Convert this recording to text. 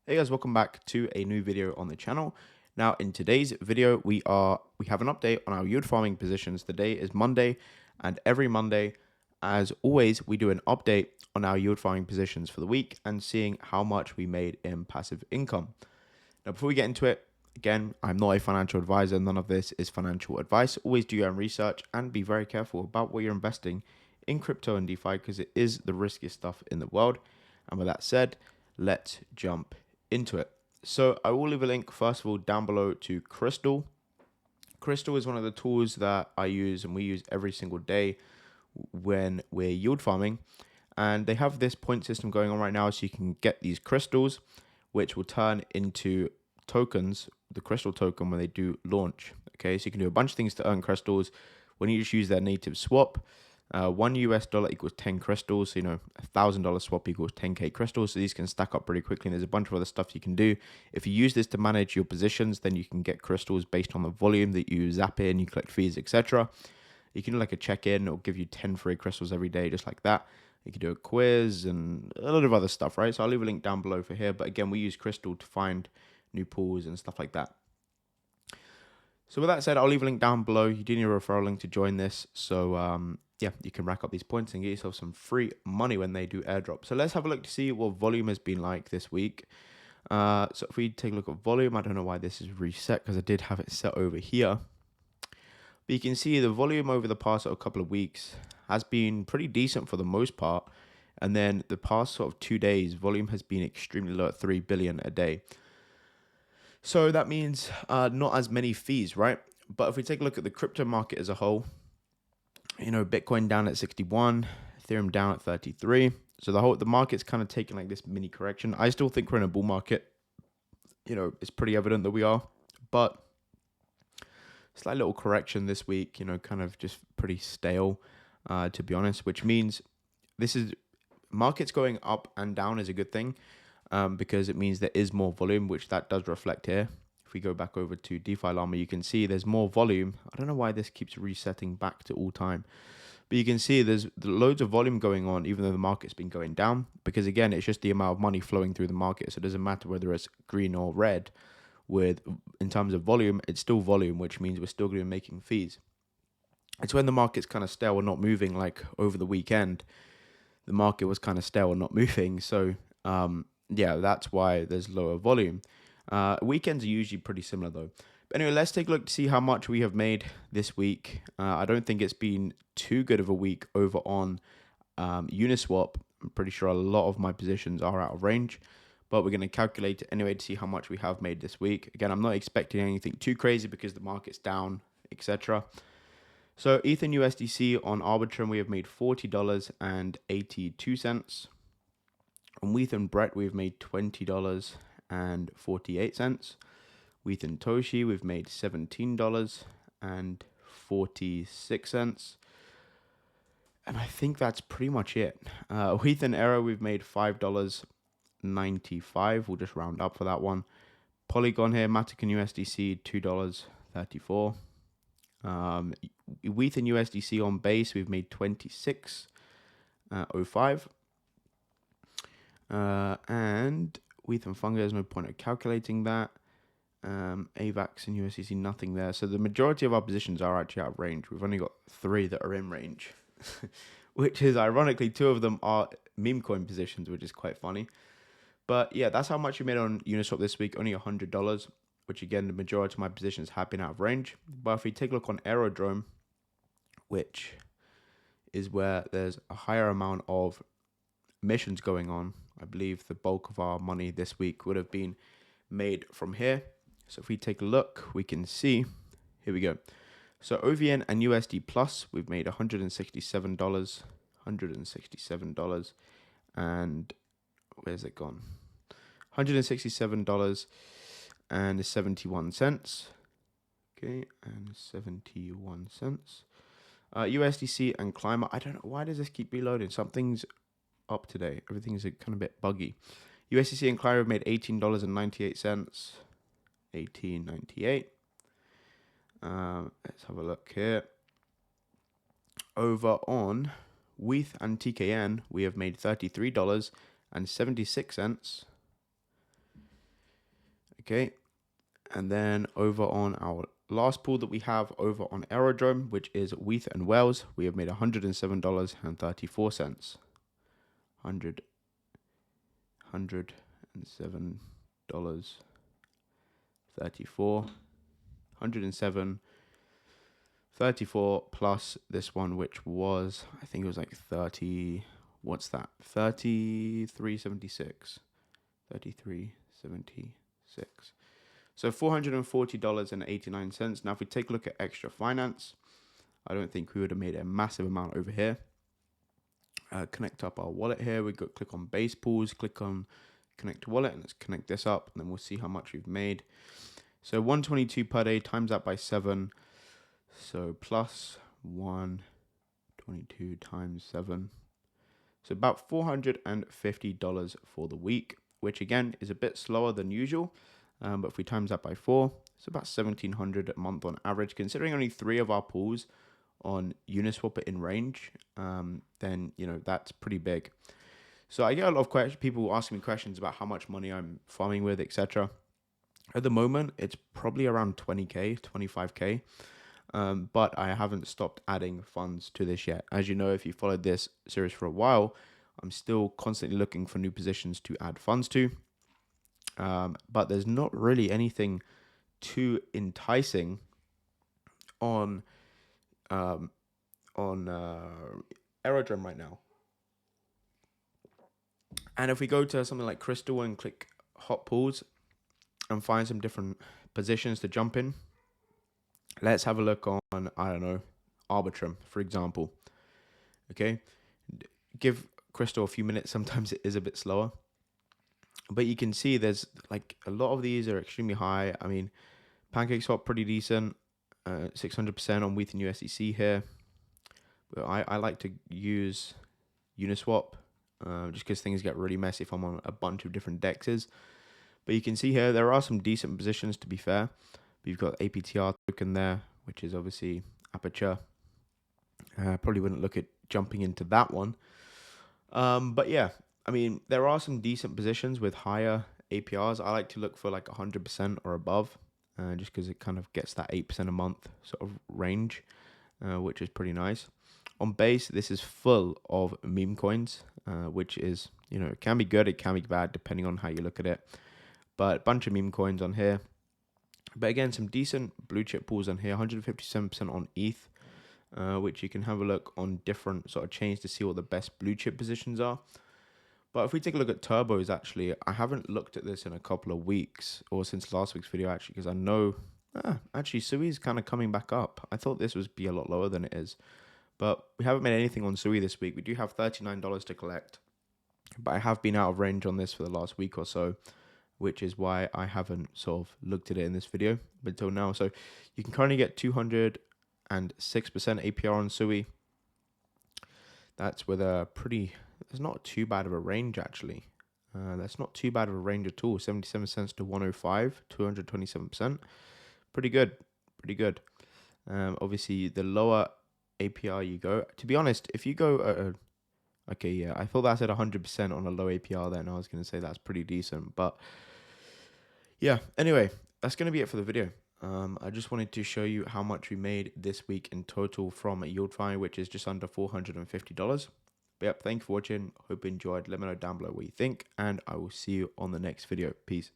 Hey guys, welcome back to a new video on the channel. Now in today's video, we have an update on our yield farming positions. Today is Monday, and every Monday, as always, we do an update on our yield farming positions for the week and seeing how much we made in passive income. Now before we get into it, again, I'm not a financial advisor. None of this is financial advice. Always do your own research and be very careful about what you're investing in crypto and DeFi because it is the riskiest stuff in the world. And with that said, let's jump into it. So I will leave a link first of all down below to Crystal. Crystal is one of the tools that I use and we use every single day when we're yield farming. And they have this point system going on right now, so you can get these crystals, which will turn into tokens, the crystal token, when they do launch. Okay, so you can do a bunch of things to earn crystals when you just use their native swap. $1 equals 10 crystals. So, $1,000 swap equals 10k crystals. So these can stack up pretty quickly. And there's a bunch of other stuff you can do. If you use this to manage your positions, then you can get crystals based on the volume that you zap in, you collect fees, etc. You can do like a check-in, it'll give you 10 free crystals every day, just like that. You can do a quiz and a lot of other stuff, right? So I'll leave a link down below for here. But again, we use Crystal to find new pools and stuff like that. So with that said, I'll leave a link down below. You do need a referral link to join this. So yeah, you can rack up these points and get yourself some free money when they do airdrop. So let's have a look to see what volume has been like this week. So if we take a look at volume, I don't know why this is reset because I did have it set over here. But you can see the volume over the past couple of weeks has been pretty decent for the most part. And then the past 2 days, volume has been extremely low at 3 billion a day. So that means not as many fees, right? But if we take a look at the crypto market as a whole, Bitcoin down at 61, Ethereum down at 33. So the market's kind of taking like this mini correction. I still think we're in a bull market. It's pretty evident that we are, but slight little correction this week, kind of just pretty stale, to be honest, which means this is markets going up and down is a good thing, because it means there is more volume, which that does reflect here. If we go back over to DeFi Llama, you can see there's more volume. I don't know why this keeps resetting back to all time, but you can see there's loads of volume going on, even though the market's been going down, because again, it's just the amount of money flowing through the market. So it doesn't matter whether it's green or red. In terms of volume, it's still volume, which means we're still going to be making fees. It's when the market's kind of stale or not moving, like over the weekend, the market was kind of stale or not moving. So yeah, that's why there's lower volume. Weekends are usually pretty similar though. But anyway, let's take a look to see how much we have made this week. I don't think it's been too good of a week over on Uniswap. I'm pretty sure a lot of my positions are out of range, but we're going to calculate it anyway to see how much we have made this week. Again, I'm not expecting anything too crazy because the market's down, etc. So Ethan USDC on Arbitrum, we have made $40.82. On Wheat and Brett, we've made $20.48. Wheat and Toshi, we've made $17.46. And I think that's pretty much it. Wheat and Arrow, we've made $5.95. We'll just round up for that one. Polygon here, Matic and USDC, $2.34. Wheat and USDC on base, we've made 26.05. And Wheat and Funga, there's no point of calculating that. AVAX and USDC, nothing there. So the majority of our positions are actually out of range. We've only got 3 that are in range, which is ironically 2 of them are meme coin positions, which is quite funny. But yeah, that's how much we made on Uniswap this week, only $100, which again, the majority of my positions have been out of range. But if we take a look on Aerodrome, which is where there's a higher amount of missions going on, I believe the bulk of our money this week would have been made from here. So if we take a look, we can see, here we go. So OVN and USD Plus, we've made $167, and where's it gone? $167.71. Okay, and 71 cents. USDC and Climber, I don't know, why does this keep reloading? Something's up today. Everything's kind of a bit buggy. USDC and Climber made $18.98. $18.98. Let's have a look here. Over on WETH and TKN, we have made $33.76. Okay. And then over on our last pool that we have over on Aerodrome, which is Weath and Wells, we have made $107.34. $107.34. 107.34 plus this one, which was, I think it was like 30. What's that? 33.76. 33.76. So $440.89. Now, if we take a look at extra finance, I don't think we would have made a massive amount over here. Connect up our wallet here. We go click on base pools, click on connect to wallet, and let's connect this up, and then we'll see how much we've made. So 122 per day times that by 7. So plus 122 times 7. So about $450 for the week, which again is a bit slower than usual. But if we times that by 4, it's about $1,700 a month on average. Considering only 3 of our pools on Uniswap are in range, then that's pretty big. So I get a lot of people asking me questions about how much money I'm farming with, etc. At the moment, it's probably around 20k, 25k. But I haven't stopped adding funds to this yet. As you know, if you followed this series for a while, I'm still constantly looking for new positions to add funds to. But there's not really anything too enticing on Aerodrome right now. And if we go to something like Crystal and click hot pools and find some different positions to jump in, let's have a look on, I don't know, Arbitrum, for example. Okay, give Crystal a few minutes. Sometimes it is a bit slower, but you can see there's like a lot of these are extremely high. I mean, PancakeSwap pretty decent, 600% on Weath and USDC here. But I like to use Uniswap just because things get really messy if I'm on a bunch of different dexes. But you can see here there are some decent positions, to be fair. We've got APTR token there, which is obviously Aperture. Probably wouldn't look at jumping into that one. But yeah, I mean, there are some decent positions with higher APRs. I like to look for like 100% or above, just because it kind of gets that 8% a month sort of range, which is pretty nice. On base, this is full of meme coins, which is, it can be good, it can be bad, depending on how you look at it. But a bunch of meme coins on here. But again, some decent blue chip pools on here, 157% on ETH, which you can have a look on different sort of chains to see what the best blue chip positions are. But if we take a look at turbos, actually, I haven't looked at this in a couple of weeks, or since last week's video, actually, because I know, actually, Sui is kind of coming back up. I thought this would be a lot lower than it is. But we haven't made anything on Sui this week. We do have $39 to collect. But I have been out of range on this for the last week or so, which is why I haven't sort of looked at it in this video until now. So you can currently get 206% APR on Sui. That's with a it's not too bad of a range, actually. That's not too bad of a range at all. 77 cents to 105, 227%. Pretty good. Pretty good. Obviously, the lower APR you go, to be honest, if you go okay, yeah, I thought that's at 100% on a low APR then. I was going to say that's pretty decent. But yeah, anyway, that's going to be it for the video. I just wanted to show you how much we made this week in total from YieldFi, which is just under $450. But yep, thank you for watching. Hope you enjoyed. Let me know down below what you think, and I will see you on the next video. Peace.